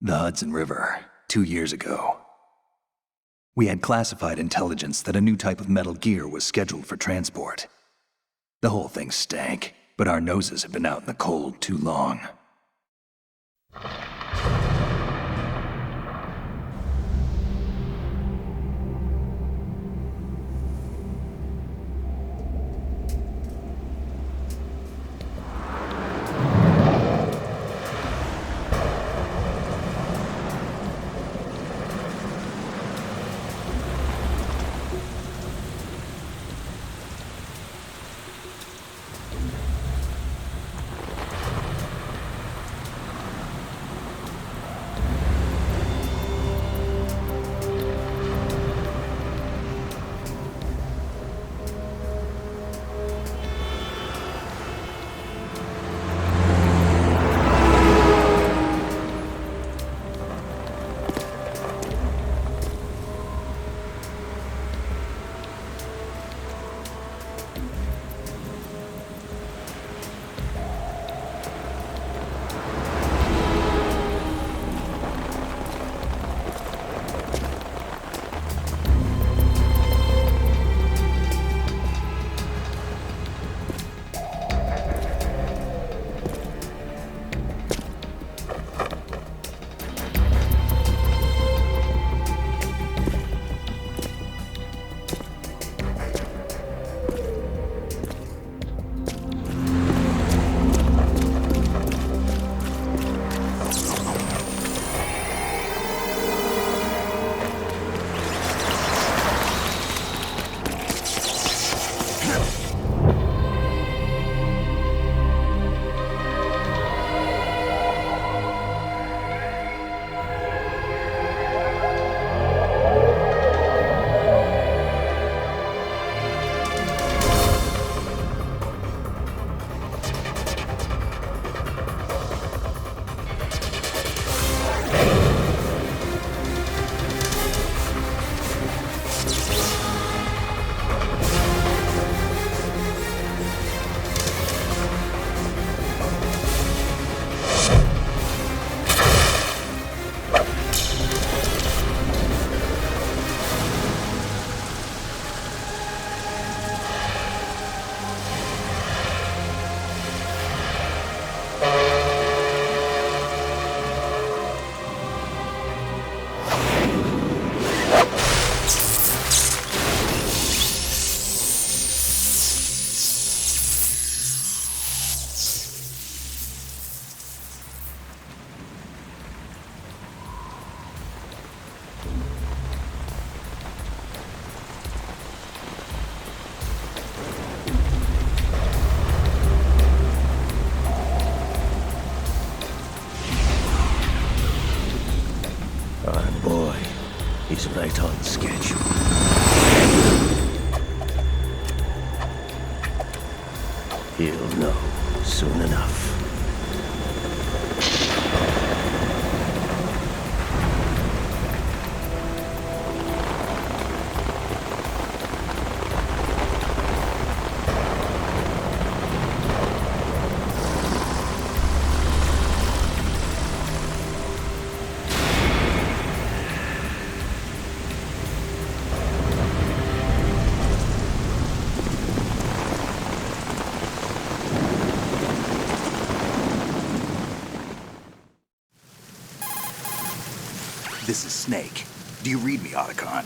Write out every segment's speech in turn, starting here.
The Hudson River, 2 years ago. We had classified intelligence that a new type of metal gear was scheduled for transport. The whole thing stank, but our noses had been out in the cold too long. Our boy is right on schedule. He'll know soon enough. This is Snake. Do you read me, Otacon?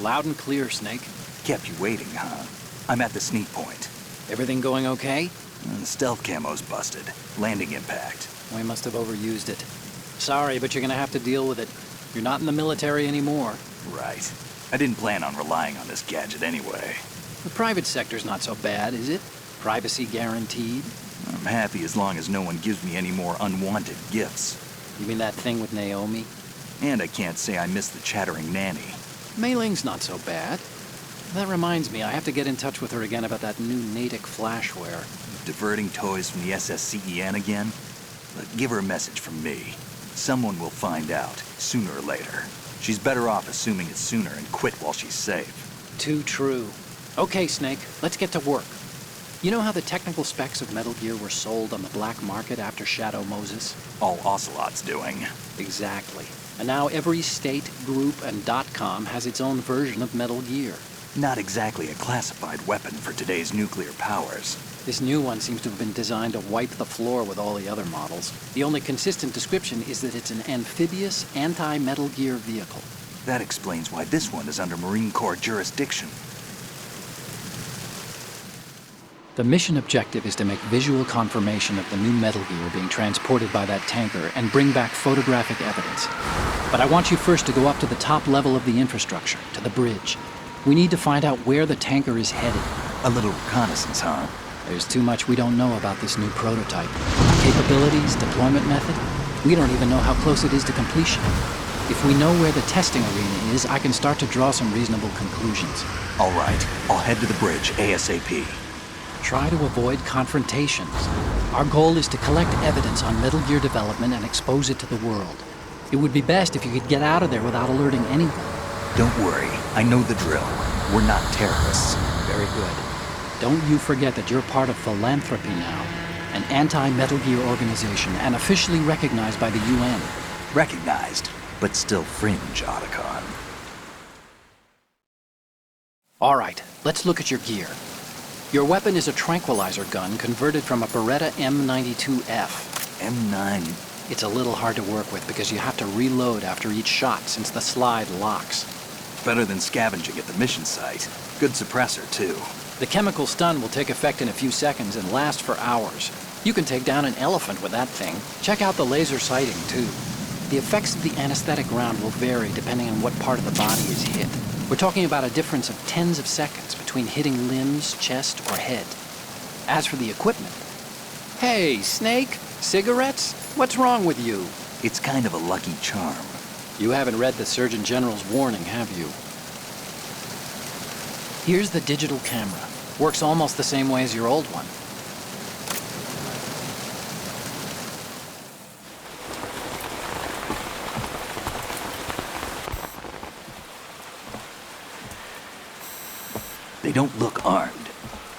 Loud and clear, Snake. Kept you waiting, huh? I'm at the sneak point. Everything going okay? The stealth camo's busted. Landing impact. We must have overused it. Sorry, but you're gonna have to deal with it. You're not in the military anymore. Right. I didn't plan on relying on this gadget anyway. The private sector's not so bad, is it? Privacy guaranteed? I'm happy as long as no one gives me any more unwanted gifts. You mean that thing with Naomi? And I can't say I miss the chattering nanny. Mei Ling's not so bad. That reminds me, I have to get in touch with her again about that new Natick flashware. Diverting toys from the SSCEN again? But give her a message from me. Someone will find out, sooner or later. She's better off assuming it sooner and quit while she's safe. Too true. Okay, Snake, let's get to work. You know how the technical specs of Metal Gear were sold on the black market after Shadow Moses? All Ocelot's doing. Exactly. And now every state, group, and .com has its own version of Metal Gear. Not exactly a classified weapon for today's nuclear powers. This new one seems to have been designed to wipe the floor with all the other models. The only consistent description is that it's an amphibious, anti-Metal Gear vehicle. That explains why this one is under Marine Corps jurisdiction. The mission objective is to make visual confirmation of the new Metal Gear being transported by that tanker and bring back photographic evidence. But I want you first to go up to the top level of the infrastructure, to the bridge. We need to find out where the tanker is headed. A little reconnaissance, huh? There's too much we don't know about this new prototype. Capabilities, deployment method. We don't even know how close it is to completion. If we know where the testing arena is, I can start to draw some reasonable conclusions. All right, I'll head to the bridge ASAP. Try to avoid confrontations. Our goal is to collect evidence on Metal Gear development and expose it to the world. It would be best if you could get out of there without alerting anyone. Don't worry, I know the drill. We're not terrorists. Very good. Don't you forget that you're part of Philanthropy now, an anti-Metal Gear organization and officially recognized by the UN. Recognized, but still fringe, Otacon. All right, let's look at your gear. Your weapon is a tranquilizer gun converted from a Beretta M92F. M9. It's a little hard to work with because you have to reload after each shot since the slide locks. Better than scavenging at the mission site. Good suppressor, too. The chemical stun will take effect in a few seconds and last for hours. You can take down an elephant with that thing. Check out the laser sighting, too. The effects of the anesthetic round will vary depending on what part of the body is hit. We're talking about a difference of tens of seconds between hitting limbs, chest, or head. As for the equipment... Hey, Snake! Cigarettes? What's wrong with you? It's kind of a lucky charm. You haven't read the Surgeon General's warning, have you? Here's the digital camera. Works almost the same way as your old one. They don't look armed.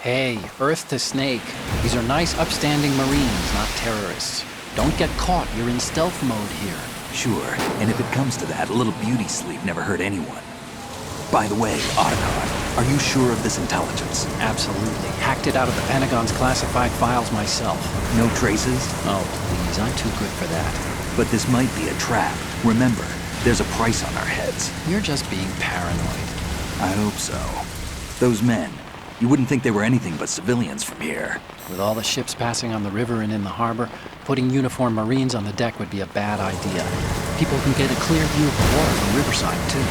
Hey, Earth to Snake. These are nice, upstanding Marines, not terrorists. Don't get caught. You're in stealth mode here. Sure, and if it comes to that, a little beauty sleep never hurt anyone. By the way, Otacon, are you sure of this intelligence? Absolutely. Hacked it out of the Pentagon's classified files myself. No traces? Oh, please, I'm too good for that. But this might be a trap. Remember, there's a price on our heads. You're just being paranoid. I hope so. Those men, you wouldn't think they were anything but civilians from here. With all the ships passing on the river and in the harbor, putting uniformed Marines on the deck would be a bad idea. People can get a clear view of the water from Riverside, too.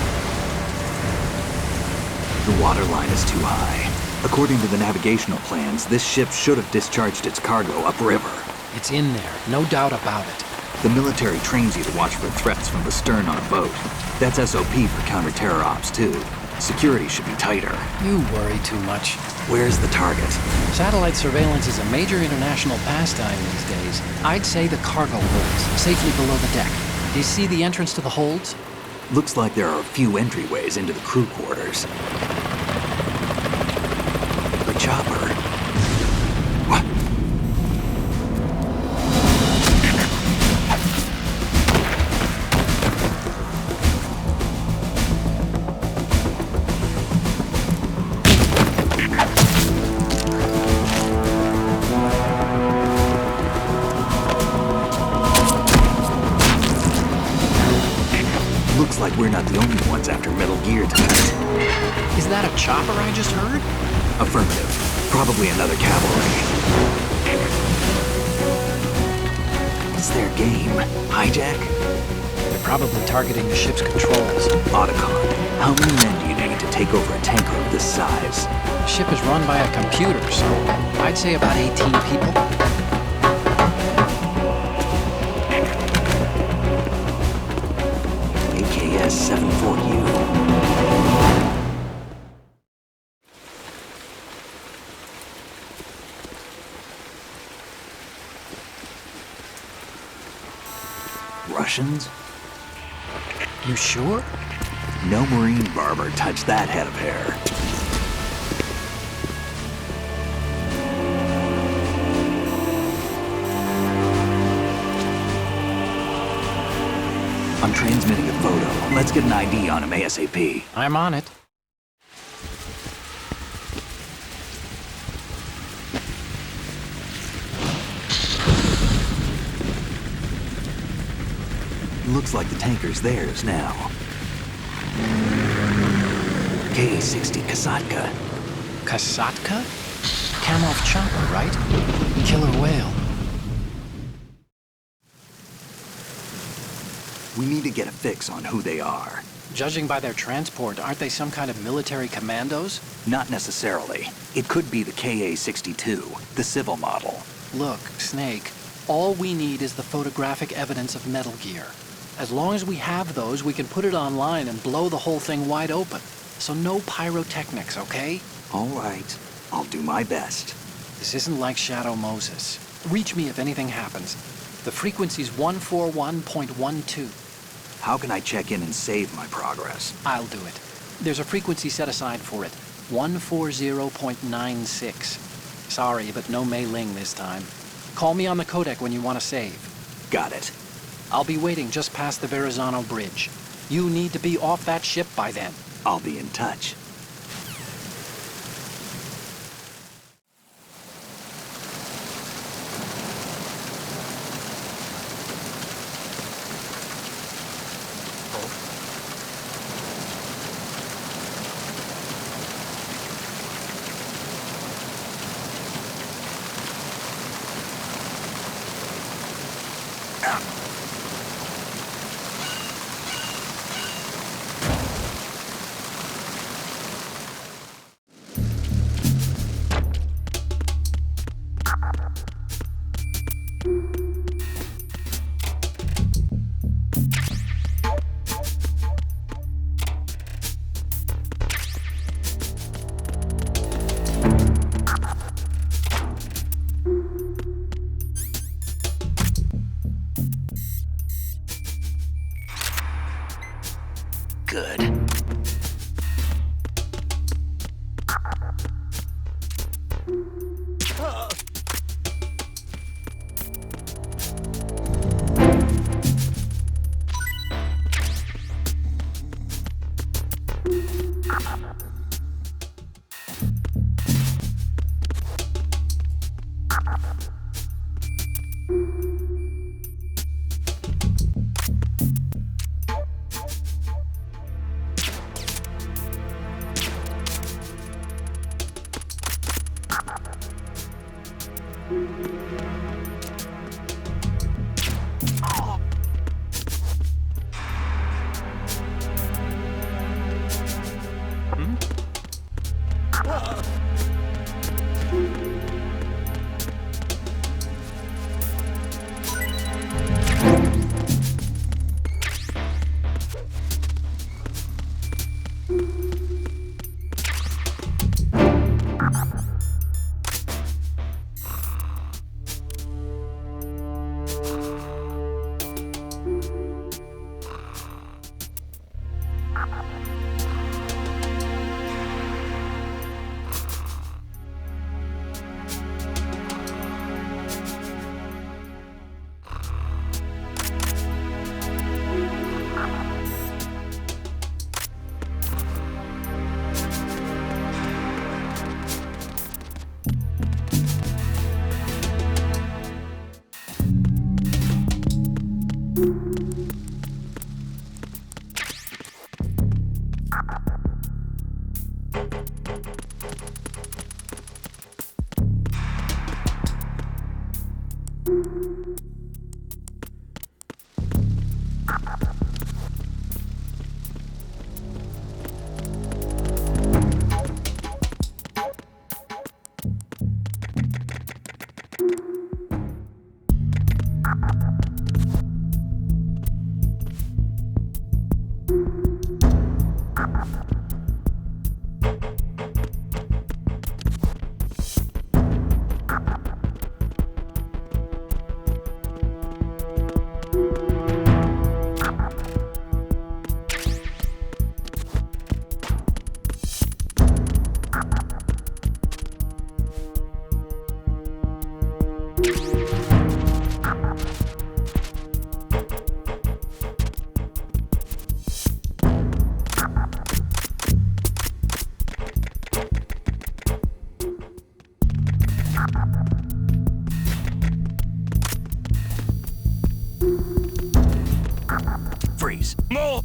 The water line is too high. According to the navigational plans, this ship should have discharged its cargo upriver. It's in there, no doubt about it. The military trains you to watch for threats from the stern on a boat. That's SOP for counter-terror ops, too. Security should be tighter. You worry too much. Where's the target? Satellite surveillance is a major international pastime these days. I'd say the cargo holds, safely below the deck. Do you see the entrance to the holds? Looks like there are a few entryways into the crew quarters. The chopper. What? Looks like we're not the only ones after Metal Gear tonight. Is that a chopper I just heard? Affirmative. Probably another cavalry. What's their game? Hijack? They're probably targeting the ship's controls. Otacon, how many men do you need to take over a tanker of this size? The ship is run by a computer, so I'd say about 18 people. AKS 74U. Russians? You sure? No Marine barber touched that head of hair. I'm transmitting a photo. Let's get an ID on him ASAP. I'm on it. Looks like the tanker's theirs now. Ka-60 Kasatka. Kasatka? Kamov chopper, right? Killer whale. We need to get a fix on who they are. Judging by their transport, aren't they some kind of military commandos? Not necessarily. It could be the Ka-62, the civil model. Look, Snake, all we need is the photographic evidence of Metal Gear. As long as we have those, we can put it online and blow the whole thing wide open. So no pyrotechnics, okay? All right. I'll do my best. This isn't like Shadow Moses. Reach me if anything happens. The frequency's 141.12. How can I check in and save my progress? I'll do it. There's a frequency set aside for it. 140.96. Sorry, but no Mei Ling this time. Call me on the codec when you want to save. Got it. I'll be waiting just past the Verrazano Bridge. You need to be off that ship by then. I'll be in touch. Good. freeze. No!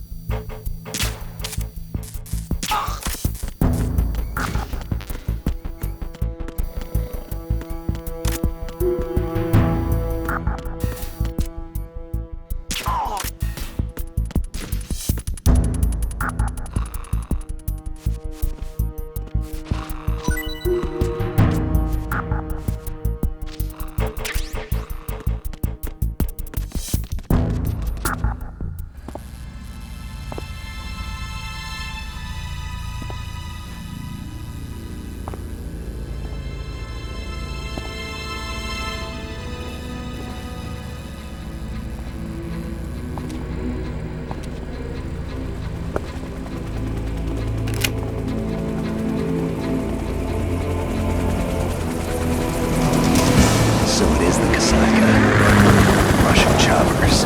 So it is the Kasaka. Russian choppers.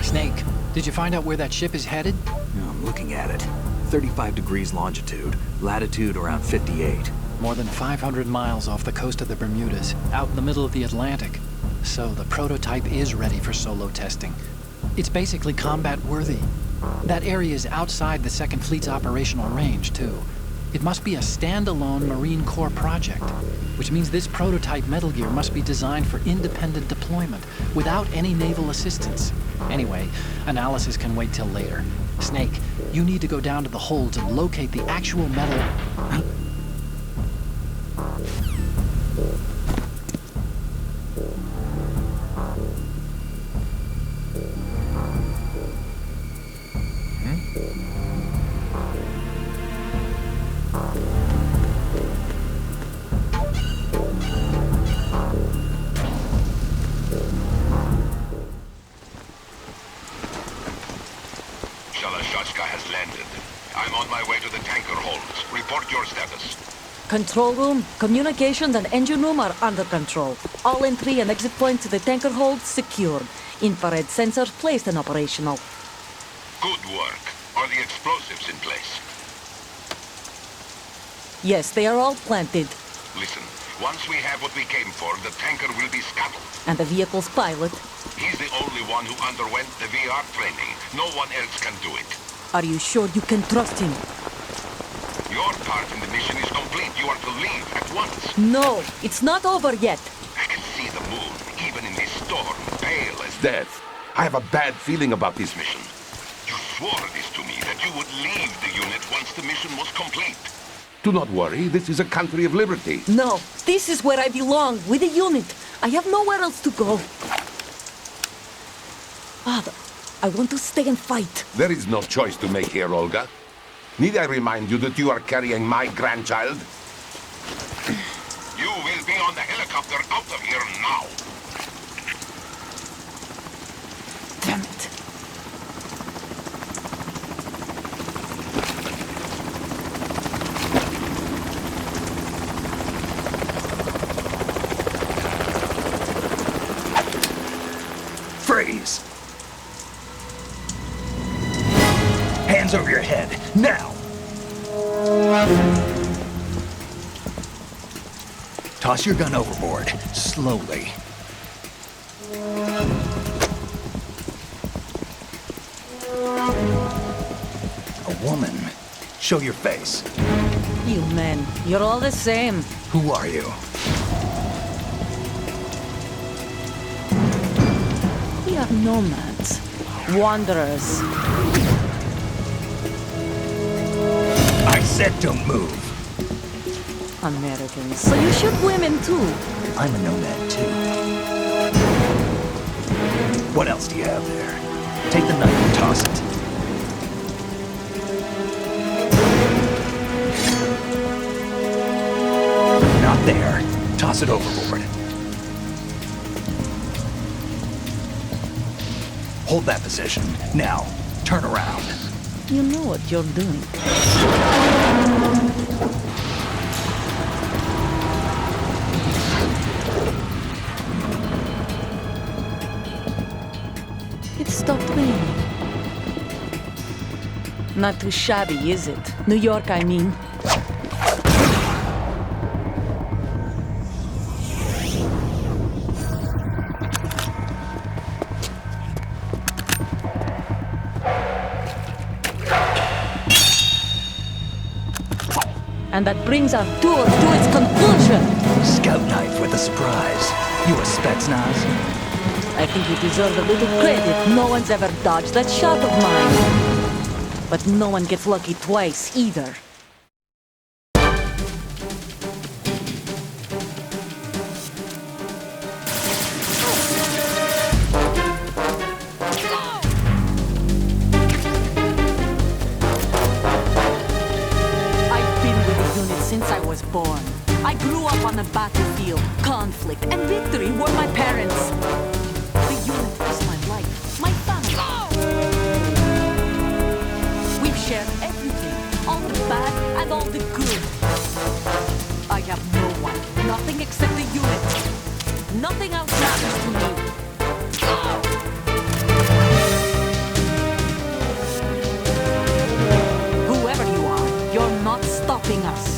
Snake, did you find out where that ship is headed? I'm looking at it. 35 degrees longitude, latitude around 58. More than 500 miles off the coast of the Bermudas, out in the middle of the Atlantic. So the prototype is ready for solo testing. It's basically combat-worthy. That area is outside the Second Fleet's operational range, too. It must be a standalone Marine Corps project, which means this prototype Metal Gear must be designed for independent deployment, without any naval assistance. Anyway, analysis can wait till later. Snake, you need to go down to the holds and locate the actual metal... Shalashaska has landed. I'm on my way to the tanker holds. Report your status. Control room, communications and engine room are under control. All entry and exit points to the tanker hold secured. Infrared sensors placed and operational. Good work. Are the explosives in place? Yes, they are all planted. Listen, once we have what we came for, the tanker will be scuttled. And the vehicle's pilot. He's the only one who underwent the VR training. No one else can do it. Are you sure you can trust him? Your part in the mission is complete. You are to leave at once. No, it's not over yet. I can see the moon, even in this storm, pale as death. I have a bad feeling about this mission. You swore this to me, that you would leave the unit once the mission was complete. Do not worry, this is a country of liberty. No, this is where I belong, with the unit. I have nowhere else to go. Father, I want to stay and fight. There is no choice to make here, Olga. Need I remind you that you are carrying my grandchild? You will be on the helicopter out of here now. Damn it. Freeze! Hands over your head, now! Toss your gun overboard, slowly. A woman. Show your face. You men, you're all the same. Who are you? Nomads. Wanderers. I said don't move. Americans. So you shoot women too. I'm a nomad too. What else do you have there? Take the knife and toss it. Not there. Toss it overboard. Hold that position. Now, turn around. You know what you're doing. It stopped raining. Not too shabby, is it? New York, I mean. And that brings our tour to its conclusion. Scout knife with a surprise. You a Spetsnaz? I think you deserve a little credit. No one's ever dodged that shot of mine. But no one gets lucky twice, either. I've been with the unit since I was born. I grew up on the battlefield. Conflict and victory were my parents. The unit is my life, my family. We've shared everything, all the bad and all the good. I have no one, nothing except the unit. Nothing else matters to me. Whoever you are, you're not stopping us.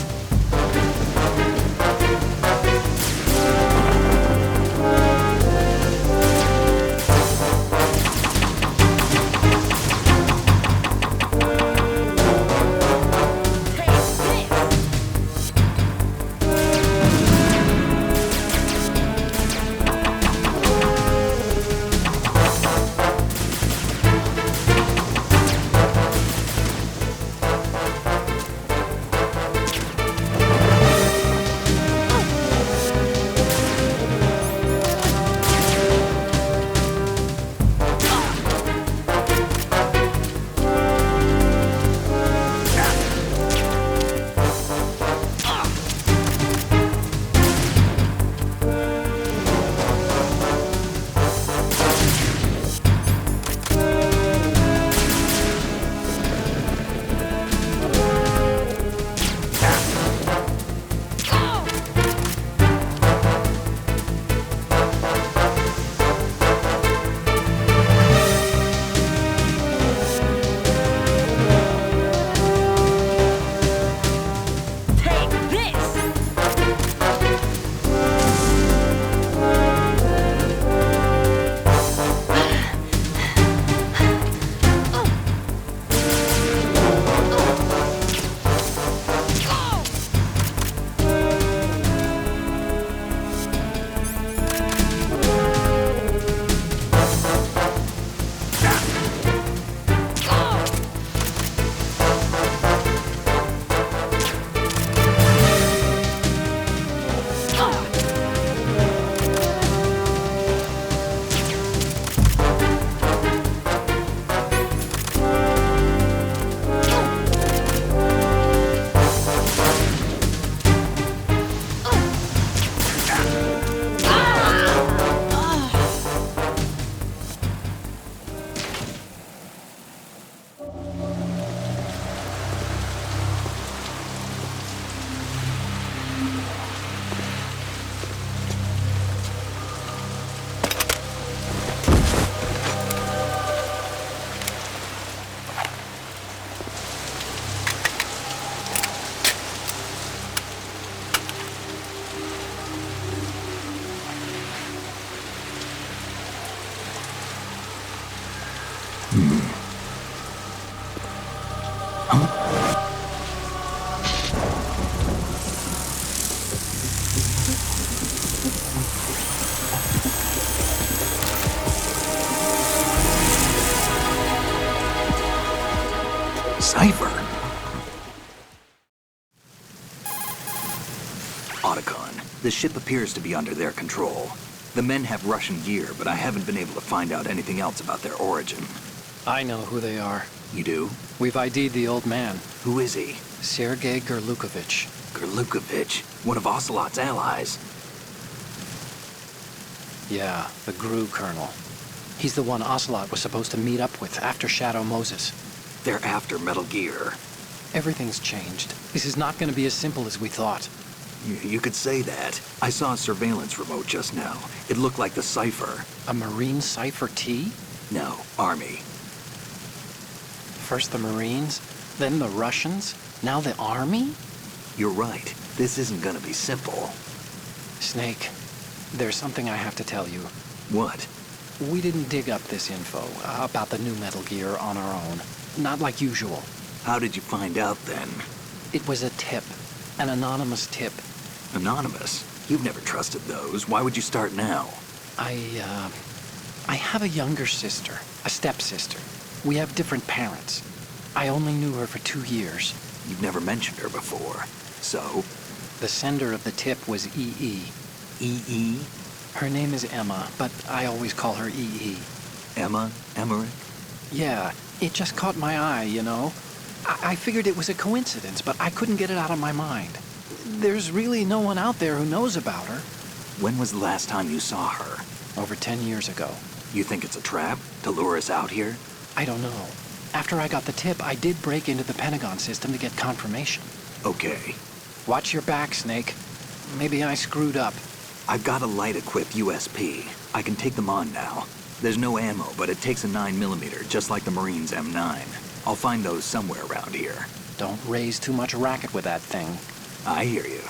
cipher. Otacon, the ship appears to be under their control. The men have Russian gear, but I haven't been able to find out anything else about their origin. I know who they are. You do? We've ID'd the old man, Who is he? Sergei Gerlukovich. Gerlukovich, one of Ocelot's allies. Yeah, the GRU colonel. He's the one Ocelot was supposed to meet up with after Shadow Moses. They're after Metal Gear. Everything's changed. This is not going to be as simple as we thought. You could say that. I saw a surveillance remote just now. It looked like the cipher. A Marine Cipher T? No, Army. First the Marines, then the Russians, now the Army? You're right. This isn't gonna be simple. Snake, there's something I have to tell you. What? We didn't dig up this info about the new Metal Gear on our own. Not like usual. How did you find out then? It was a tip. An anonymous tip. Anonymous? You've never trusted those. Why would you start now? I have a younger sister, a stepsister. We have different parents. I only knew her for 2 years. You've never mentioned her before. So? The sender of the tip was EE. EE? Her name is Emma, but I always call her EE. Emma? Emmerich? Yeah, it just caught my eye, you know? I figured it was a coincidence, but I couldn't get it out of my mind. There's really no one out there who knows about her. When was the last time you saw her? Over 10 years ago. You think it's a trap? To lure us out here? I don't know. After I got the tip, I did break into the Pentagon system to get confirmation. Okay. Watch your back, Snake. Maybe I screwed up. I've got a light-equipped USP. I can take them on now. There's no ammo, but it takes a 9mm, just like the Marines' M9. I'll find those somewhere around here. Don't raise too much racket with that thing. I hear you.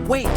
Wait!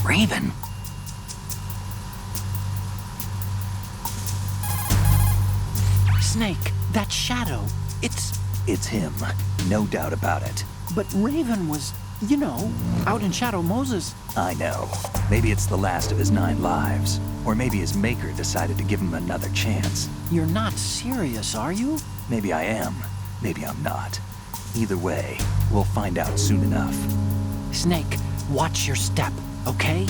Raven. Snake, that shadow. It's him. No doubt about it. But Raven was, you know, out in Shadow Moses. I know. Maybe it's the last of his 9 lives. Or maybe his maker decided to give him another chance. You're not serious, are you? Maybe I am. Maybe I'm not. Either way, we'll find out soon enough. Snake, watch your step, okay?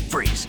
Freeze.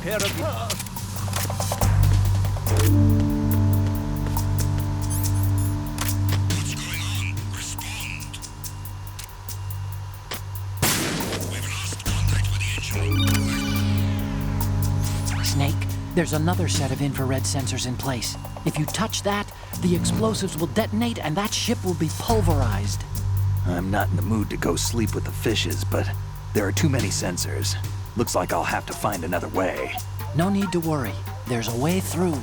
care of it. What's going on? Respond. We've lost contact with the engine room. Snake, there's another set of infrared sensors in place. If you touch that, the explosives will detonate and that ship will be pulverized. I'm not in the mood to go sleep with the fishes, but there are too many sensors. Looks like I'll have to find another way. No need to worry. There's a way through.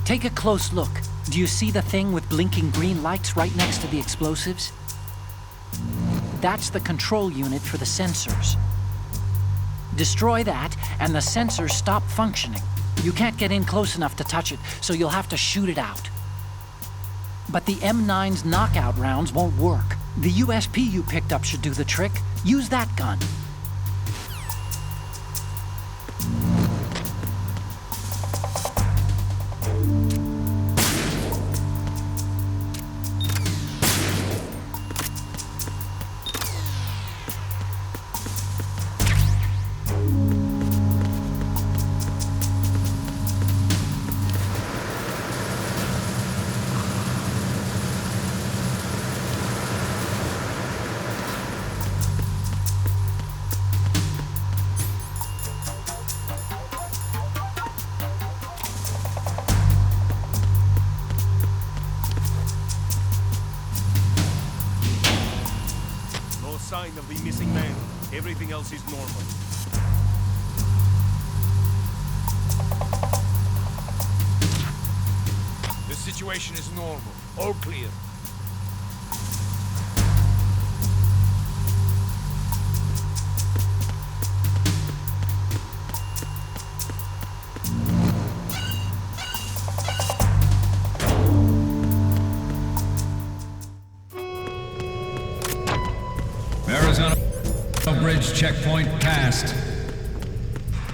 Take a close look. Do you see the thing with blinking green lights right next to the explosives? That's the control unit for the sensors. Destroy that, and the sensors stop functioning. You can't get in close enough to touch it, so you'll have to shoot it out. But the M9's knockout rounds won't work. The USP you picked up should do the trick. Use that gun. No sign of the missing man. Everything else is normal. The situation is normal. All clear. Arizona Bridge checkpoint passed.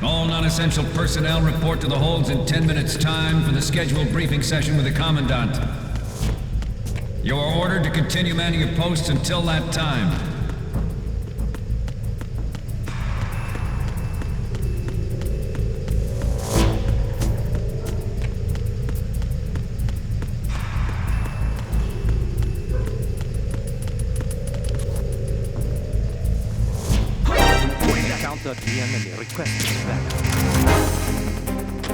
All non-essential personnel report to the holds in 10 minutes' time for the scheduled briefing session with the Commandant. You are ordered to continue manning your posts until that time. Counter the enemy. Request back.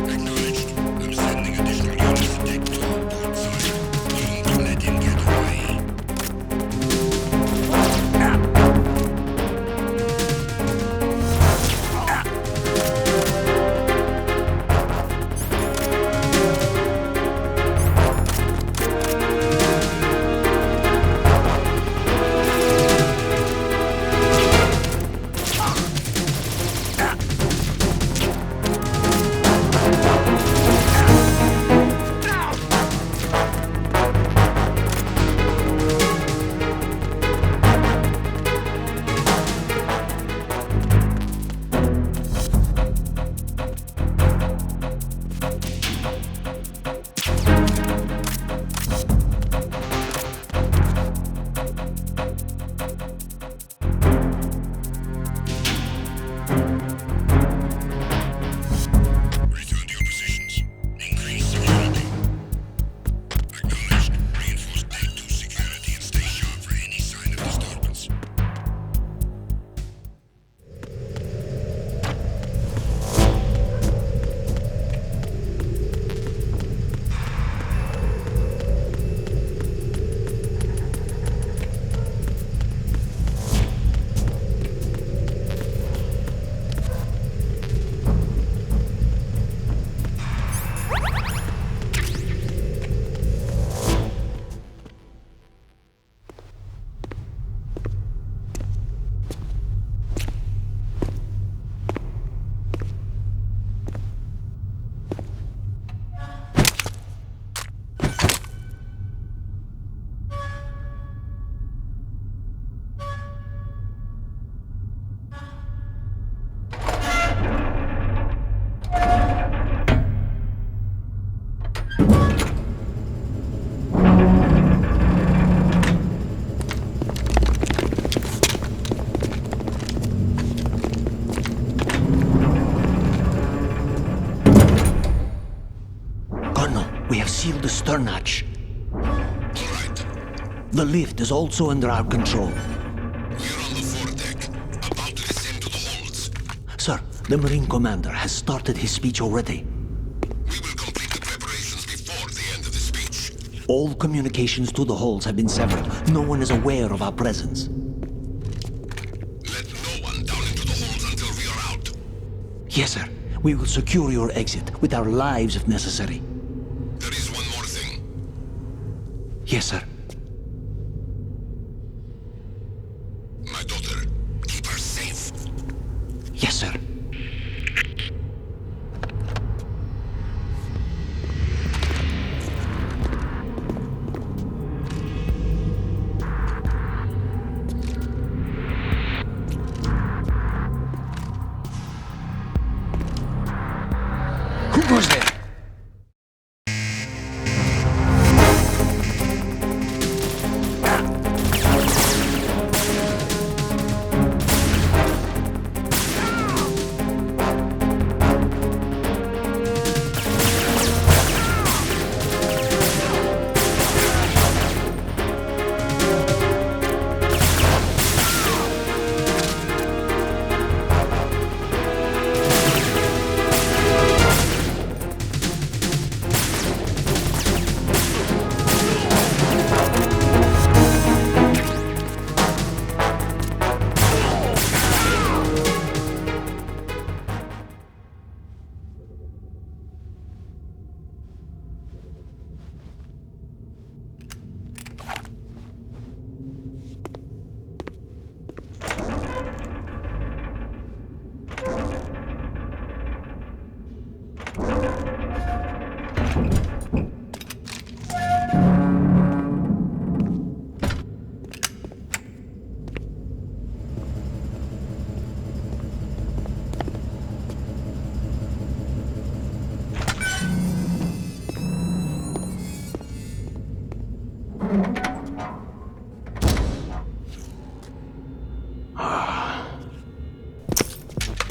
Acknowledged. I'm sending additional units to take control port side. Don't let him get away. seal the stern hatch. All right. The lift is also under our control. We're on the foredeck, about to descend to the holds. Sir, the Marine Commander has started his speech already. We will complete the preparations before the end of the speech. All communications to the holds have been severed. No one is aware of our presence. Let no one down into the holds until we are out. Yes, sir. We will secure your exit with our lives if necessary. There is one more thing. Yes, sir. My daughter, keep her safe. Yes, sir. Who goes there?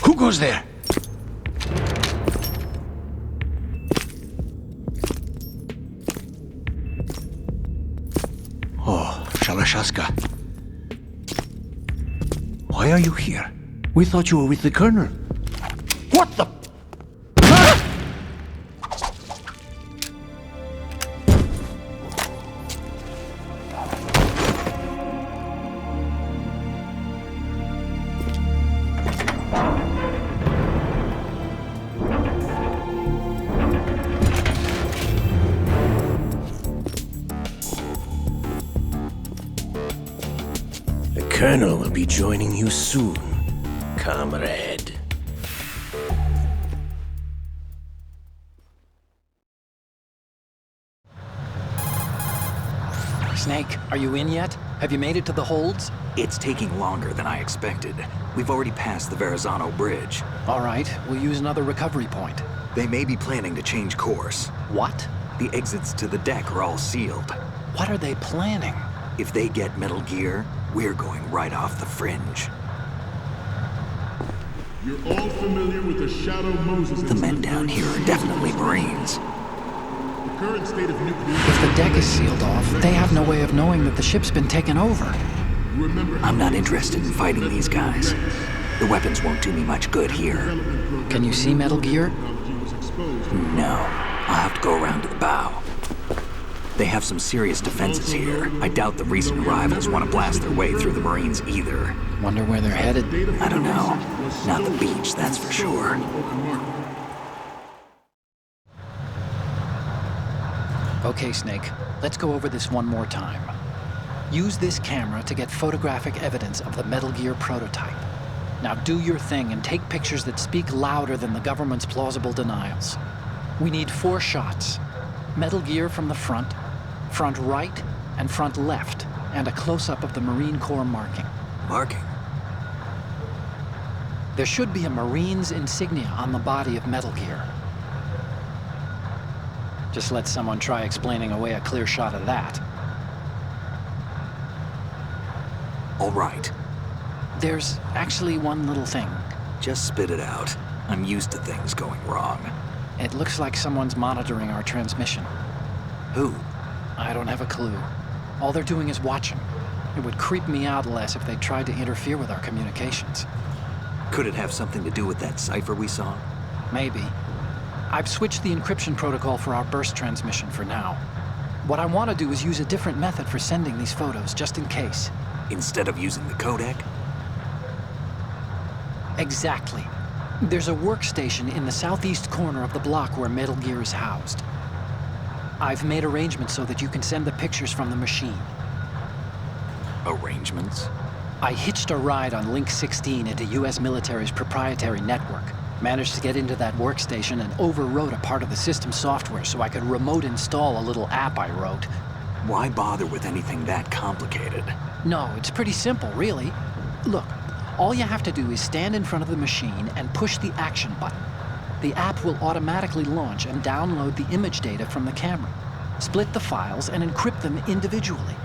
Who goes there? Oh, Shalashaska. Why are you here? We thought you were with the Colonel. What the... The Colonel will be joining you soon, comrade. Snake, are you in yet? Have you made it to the holds? It's taking longer than I expected. We've already passed the Verrazano Bridge. All right, we'll use another recovery point. They may be planning to change course. What? The exits to the deck are all sealed. What are they planning? If they get Metal Gear, we're going right off the fringe. You're all familiar with the Shadow Moses. The men down here are definitely Marines. The current state of nuclear... If the deck is sealed off, they have no way of knowing that the ship's been taken over. I'm not interested in fighting these guys. The weapons won't do me much good here. Can you see Metal Gear? No. I'll have to go around to the bow. They have some serious defenses here. I doubt the recent arrivals want to blast their way through the Marines either. Wonder where they're headed? I don't know. Not the beach, that's for sure. Okay, Snake. Let's go over this one more time. Use this camera to get photographic evidence of the Metal Gear prototype. Now do your thing and take pictures that speak louder than the government's plausible denials. We need 4 shots. Metal Gear from the front right, and front left, and a close-up of the Marine Corps marking. Marking? There should be a Marine's insignia on the body of Metal Gear. Just let someone try explaining away a clear shot of that. All right. There's actually one little thing. Just spit it out. I'm used to things going wrong. It looks like someone's monitoring our transmission. Who? I don't have a clue. All they're doing is watching. It would creep me out less if they tried to interfere with our communications. Could it have something to do with that cipher we saw? Maybe. I've switched the encryption protocol for our burst transmission for now. What I want to do is use a different method for sending these photos, just in case. Instead of using the codec? Exactly. There's a workstation in the southeast corner of the block where Metal Gear is housed. I've made arrangements so that you can send the pictures from the machine. Arrangements? I hitched a ride on Link 16 into US military's proprietary network. Managed to get into that workstation and overwrote a part of the system software so I could remote install a little app I wrote. Why bother with anything that complicated? No, it's pretty simple, really. Look, all you have to do is stand in front of the machine and push the action button. The app will automatically launch and download the image data from the camera, split the files, and encrypt them individually.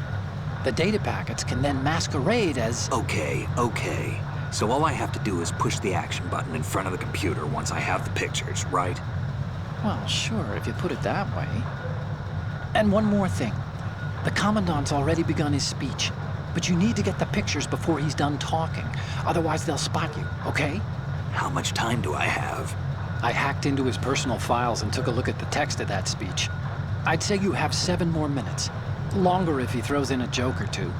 The data packets can then masquerade as... Okay. So all I have to do is push the action button in front of the computer once I have the pictures, right? Well, sure, if you put it that way. And one more thing. The Commandant's already begun his speech, but you need to get the pictures before he's done talking. Otherwise, they'll spot you, okay? How much time do I have? I hacked into his personal files and took a look at the text of that speech. I'd say you have 7 more minutes. Longer if he throws in a joke or two.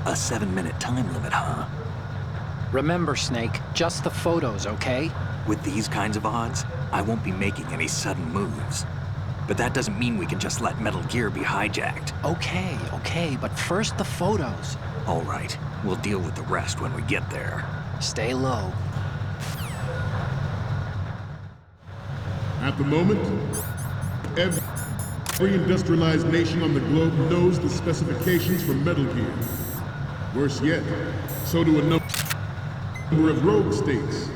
A 7-minute time limit, huh? Remember, Snake, just the photos, okay? With these kinds of odds, I won't be making any sudden moves. But that doesn't mean we can just let Metal Gear be hijacked. Okay, but first the photos. All right, we'll deal with the rest when we get there. Stay low. At the moment, every industrialized nation on the globe knows the specifications for Metal Gear. Worse yet, so do a number of rogue states.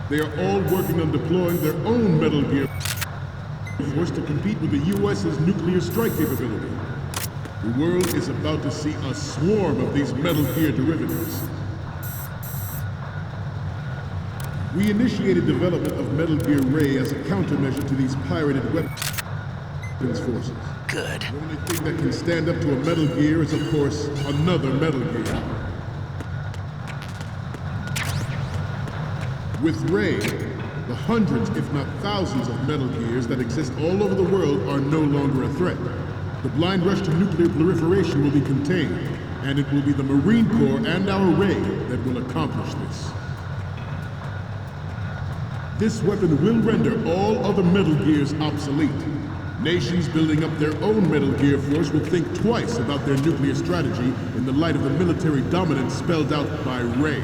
They are all working on deploying their own Metal Gear force to compete with the U.S.'s nuclear strike capability. The world is about to see a swarm of these Metal Gear derivatives. We initiated development of Metal Gear Ray as a countermeasure to these pirated weapons forces. Good. The only thing that can stand up to a Metal Gear is, of course, another Metal Gear. With Ray, the hundreds, if not thousands, of Metal Gears that exist all over the world are no longer a threat. The blind rush to nuclear proliferation will be contained, and it will be the Marine Corps and our Ray that will accomplish this. This weapon will render all other Metal Gears obsolete. Nations building up their own Metal Gear force will think twice about their nuclear strategy in the light of the military dominance spelled out by Ray.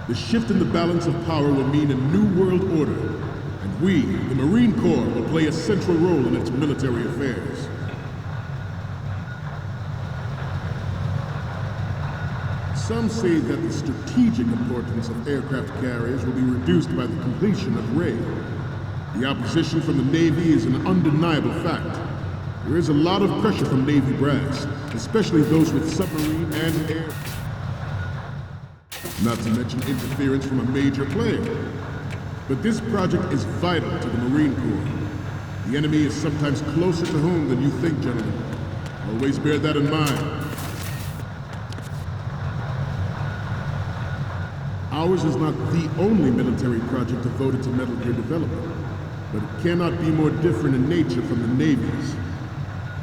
The shift in the balance of power will mean a new world order, and we, the Marine Corps, will play a central role in its military affairs. Some say that the strategic importance of aircraft carriers will be reduced by the completion of Ray. The opposition from the Navy is an undeniable fact. There is a lot of pressure from Navy brass, especially those with submarine and air. Not to mention interference from a major player. But this project is vital to the Marine Corps. The enemy is sometimes closer to home than you think, gentlemen. Always bear that in mind. Ours is not the only military project devoted to Metal Gear development, but it cannot be more different in nature from the Navy's.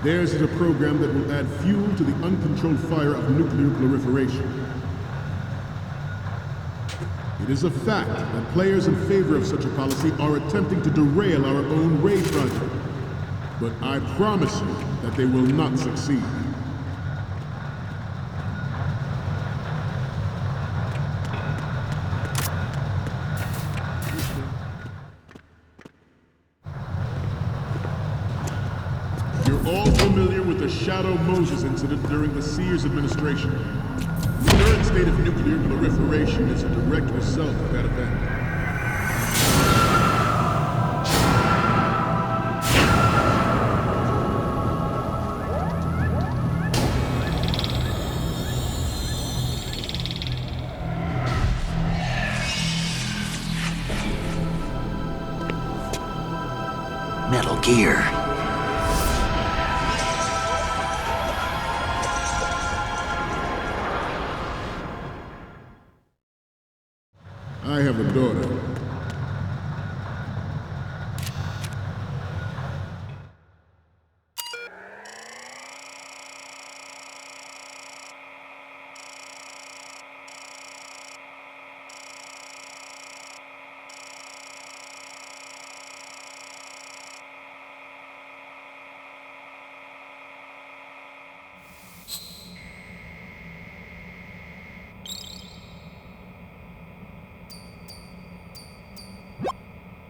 Theirs is a program that will add fuel to the uncontrolled fire of nuclear proliferation. It is a fact that players in favor of such a policy are attempting to derail our own Ray project. But I promise you that they will not succeed. You're all familiar with the Shadow Moses incident during the Sears administration. The current state of nuclear proliferation is a direct result of that event. Gear. I have a daughter.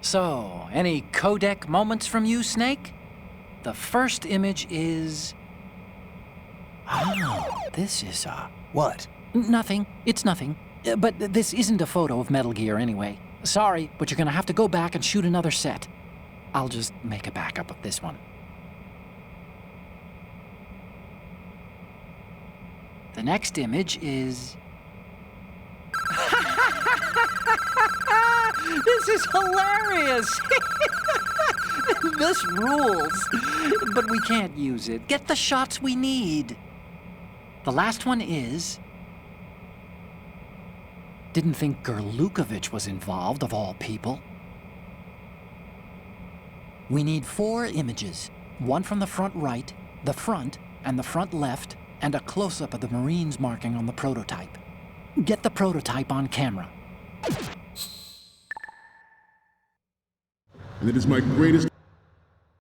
So, any codec moments from you, Snake? The first image is... Oh, this is, What? Nothing. It's nothing. But this isn't a photo of Metal Gear anyway. Sorry, but you're gonna have to go back and shoot another set. I'll just make a backup of this one. The next image is... This is hilarious! This rules. But we can't use it. Get the shots we need. The last one is... Didn't think Gerlukovich was involved, of all people. We need 4 images. One from the front right, the front, and the front left, and a close-up of the Marines marking on the prototype. Get the prototype on camera. And it is my greatest